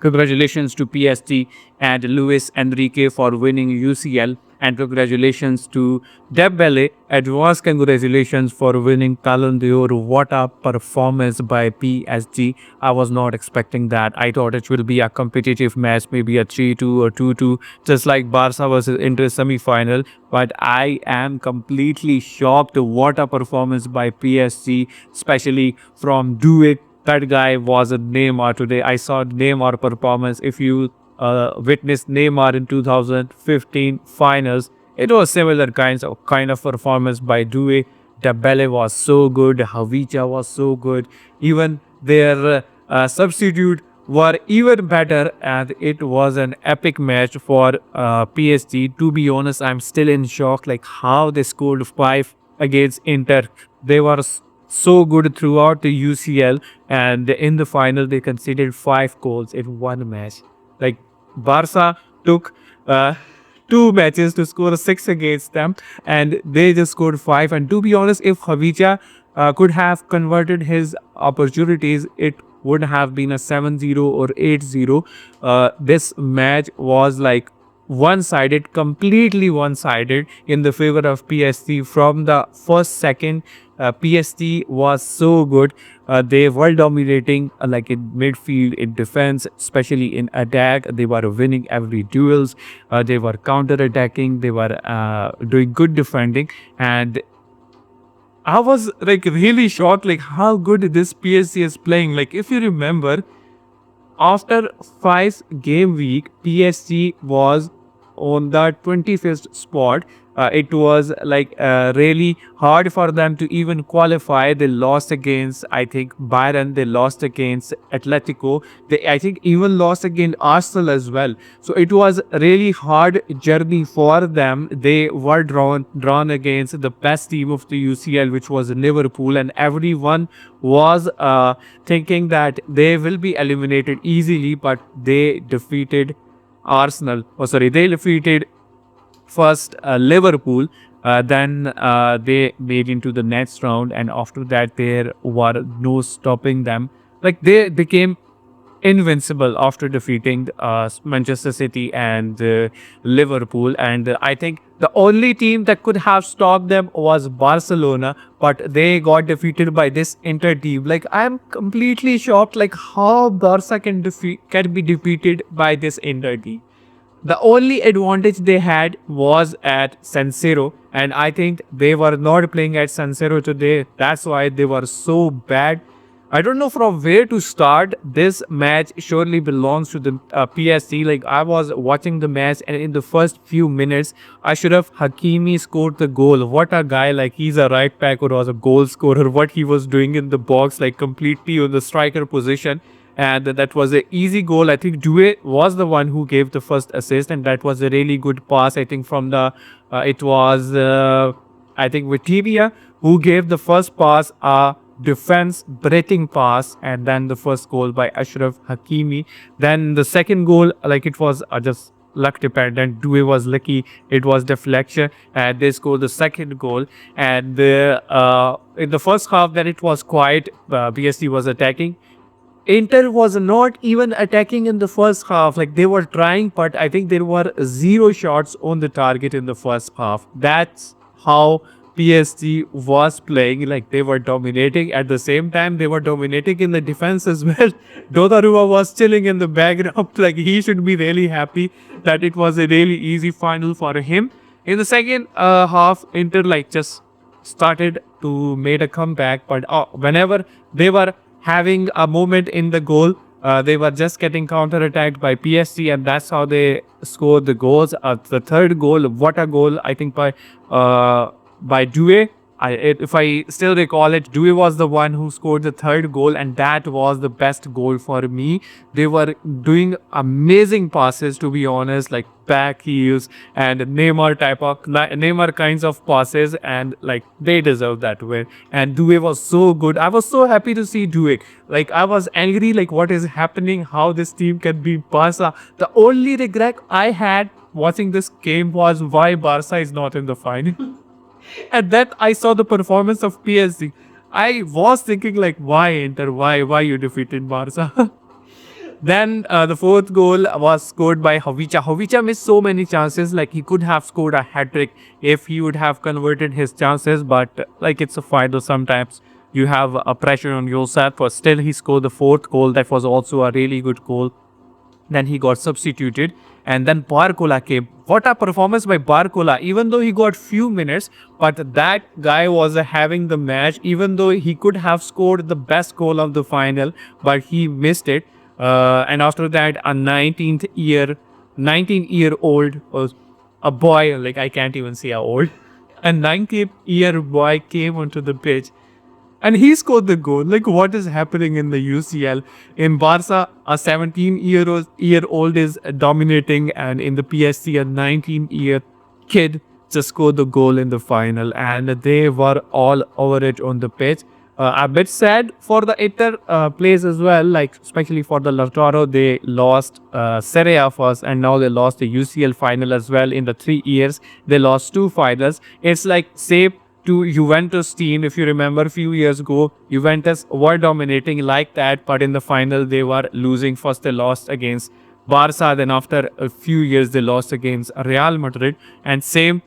Congratulations to PSG and Luis Enrique for winning UCL. And congratulations to Dembele. Advance congratulations for winning Ballon d'Or. What a performance by PSG. I was not expecting that. I thought it will be a competitive match, maybe a 3-2 or 2-2, just like Barca versus Inter semi-final. But I am completely shocked. What a performance by PSG, especially from Doué. That guy was a Neymar today. I saw Neymar performance. If you witnessed Neymar in 2015 finals, it was similar kind of performance by Doué. Dembele was so good. Havicha was so good. Even their substitute were even better, and it was an epic match for PSG. To be honest, I'm still in shock, like how they scored 5 against Inter. They were so good throughout the UCL, and in the final they conceded 5 goals in one match. Like Barca took two matches to score 6 against them, and they just scored 5. And to be honest, if Havicha could have converted his opportunities, it would have been a 7-0 or 8-0. This match was like one-sided, completely one-sided in the favor of PSG from the first second. PSG was so good. They were dominating, like in midfield, in defense, especially in attack. They were winning every duels. They were counter-attacking. They were doing good defending, and I was like really shocked, like how good this PSG is playing. Like if you remember, after 5 game week, PSG was on the 25th spot. It was like really hard for them to even qualify. They lost against, I think, Bayern. They lost against Atletico. They, I think, even lost against Arsenal as well. So it was really hard journey for them. They were drawn against the best team of the UCL, which was Liverpool, and everyone was thinking that they will be eliminated easily, but they defeated Arsenal. Oh, sorry, they defeated first Liverpool, then they made into the next round, and after that there were no stopping them. Like they became invincible after defeating Manchester City and Liverpool. And I think the only team that could have stopped them was Barcelona, but they got defeated by this Inter team. Like I'm completely shocked, like how Barca can be defeated by this Inter team. The only advantage they had was at San Siro, and I think they were not playing at San Siro today. That's why they were so bad. I don't know from where to start. This match surely belongs to the PSG. Like I was watching the match, and in the first few minutes, Ashraf Hakimi scored the goal. What a guy! Like he's a right back or was a goal scorer. What he was doing in the box, like completely on the striker position, and that was an easy goal. I think Doué was the one who gave the first assist, and that was a really good pass. I think from the it was I think Vitivia who gave the first pass, a defense breathing pass, and then the first goal by Ashraf Hakimi. Then the second goal, like it was just luck dependent. Doué was lucky; it was deflection, and they scored the second goal. And in the first half, then it was quiet. PSG was attacking. Inter was not even attacking in the first half. Like they were trying, but I think there were 0 shots on the target in the first half. That's how PSG was playing. Like they were dominating. At the same time, they were dominating in the defense as well. Donnarumma was chilling in the background. Like he should be really happy that it was a really easy final for him. In the second half, Inter like just started to made a comeback, but whenever they were having a moment in the goal, they were just getting counter-attacked by PSG, and that's how they scored the goals. The third goal, what a goal, I think by Doué. If I still recall it, Doué was the one who scored the third goal, and that was the best goal for me. They were doing amazing passes, to be honest, like back heels and Neymar kinds of passes, and like they deserve that win. And Doué was so good. I was so happy to see Doué. Like I was angry, like what is happening? How this team can be Barca? The only regret I had watching this game was why Barca is not in the final. And then I saw the performance of PSG. I was thinking like, why Inter? Why you defeated Barca? Then the fourth goal was scored by Havicha. Havicha missed so many chances, like he could have scored a hat trick if he would have converted his chances, but like it's a final sometimes. You have a pressure on yourself, but still he scored the fourth goal. That was also a really good goal. Then he got substituted, and then Barcola came. What a performance by Barcola! Even though he got few minutes, but that guy was having the match. Even though he could have scored the best goal of the final, but he missed it. And after that, a 19-year-old was a boy. Like I can't even say a old. A 19-year boy came onto the pitch and he scored the goal. Like, what is happening in the UCL? In Barca, a 17-year-old is dominating, and in the PSG, a 19-year kid just scored the goal in the final, and they were all over it on the pitch. A bit sad for the Inter players as well, like especially for the Lautaro. They lost Serie A first, and now they lost the UCL final as well. In the 3 years, they lost two finals. It's like same to Juventus team. If you remember a few years ago, Juventus were dominating like that, but in the final they were losing. First they lost against Barca, then after a few years they lost against Real Madrid, and same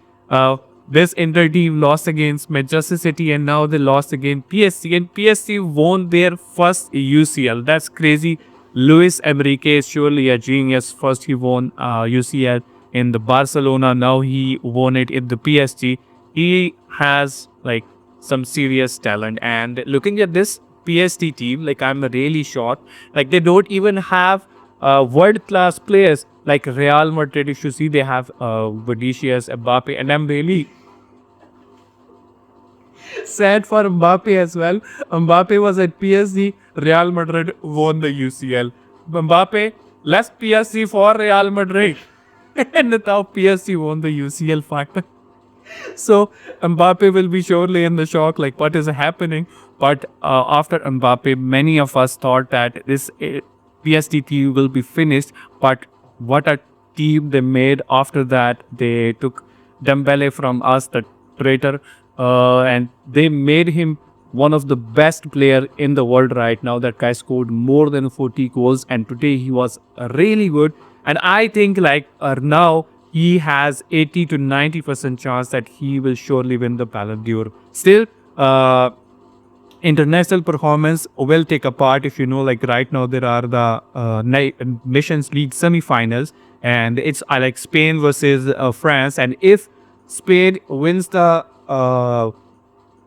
this Inter team lost against Manchester City, and now they lost against PSG, and PSG won their first UCL. That's crazy. Luis Enrique is surely a genius. First he won UCL in the Barcelona, now he won it in the PSG. He has like some serious talent, and looking at this PSG team, like I'm really shocked. Like they don't even have world class players like Real Madrid. If you see, they have Vinicius, Mbappe, and I'm really sad for Mbappe as well. Mbappe was at PSG, Real Madrid won the UCL. Mbappe left PSG for Real Madrid, and now PSG won the UCL final. So Mbappe will be surely in the shock, like what is happening. But after Mbappe, many of us thought that this PSG team will be finished. But what a team they made after that. They took Dembele from us, the traitor, and they made him one of the best player in the world right now. That guy scored more than 40 goals, and today he was really good. And I think like now he has 80 to 90% chance that he will surely win the Ballon d'Or. Still, international performance will take a part. If you know, like right now there are the Nations League semi-finals, and it's like Spain versus France. And if Spain wins the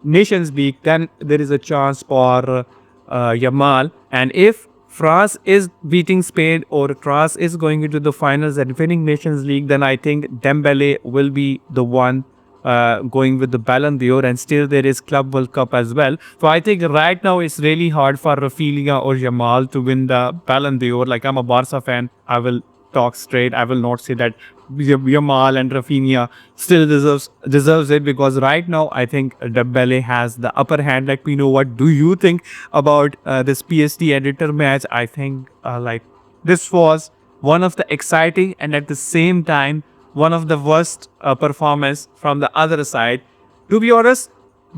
Nations League, then there is a chance for Yamal. And if France is beating Spain, or France is going into the finals and winning Nations League, then I think Dembele will be the one going with the Ballon d'Or. And still there is Club World Cup as well. So I think right now it's really hard for Rafinha or Yamal to win the Ballon d'Or. Like I'm a Barca fan, I will talk straight. I will not say that Yamal and Rafinha still deserves it, because right now I think Dembele has the upper hand. Let me know, what do you think about this PSG editor match? I think like this was one of the exciting and at the same time one of the worst performance from the other side. To be honest,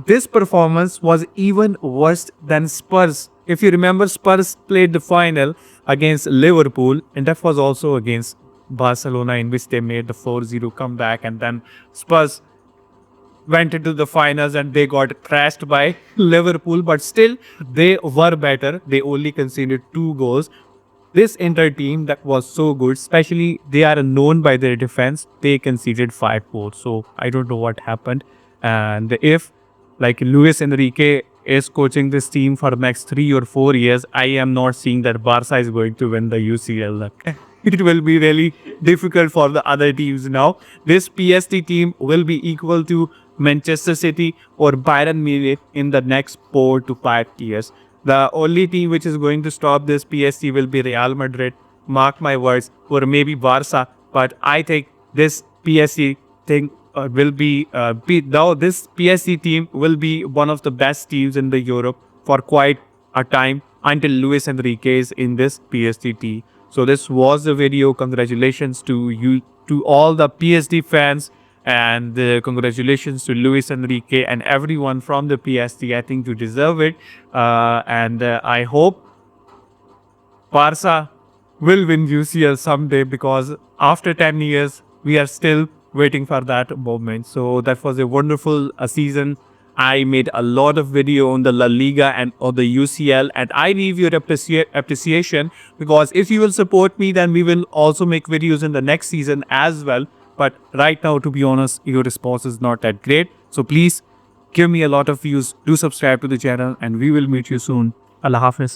this performance was even worse than Spurs. If you remember, Spurs played the final against Liverpool, and that was also against Barcelona, in which they made the 4-0 comeback, and then Spurs went into the finals and they got crashed by Liverpool, but still they were better. They only conceded 2 goals. This Inter team that was so good, especially they are known by their defense, they conceded 5 goals. So I don't know what happened. And if like Luis Enrique is coaching this team for the next 3 or 4 years, I am not seeing that Barca is going to win the UCL. It will be really difficult for the other teams now. This PSG team will be equal to Manchester City or Bayern Munich in the next 4 to 5 years. The only team which is going to stop this PSG will be Real Madrid, mark my words, or maybe Barca. But I think this PSG thing will be now this PSG team will be one of the best teams in the Europe for quite a time until Luis Enrique is in this PSG team. So this was the video. Congratulations to you, to all the PSG fans, and congratulations to Luis Enrique and everyone from the PSG. I think you deserve it, and I hope Barca will win UCL someday, because after 10 years, we are still waiting for that moment. So that was a wonderful season. I made a lot of video on the La Liga and on the UCL, and I need your appreciation, because if you will support me, then we will also make videos in the next season as well. But right now, to be honest, your response is not that great. So please give me a lot of views. Do subscribe to the channel, and we will meet you soon. Allah Hafiz.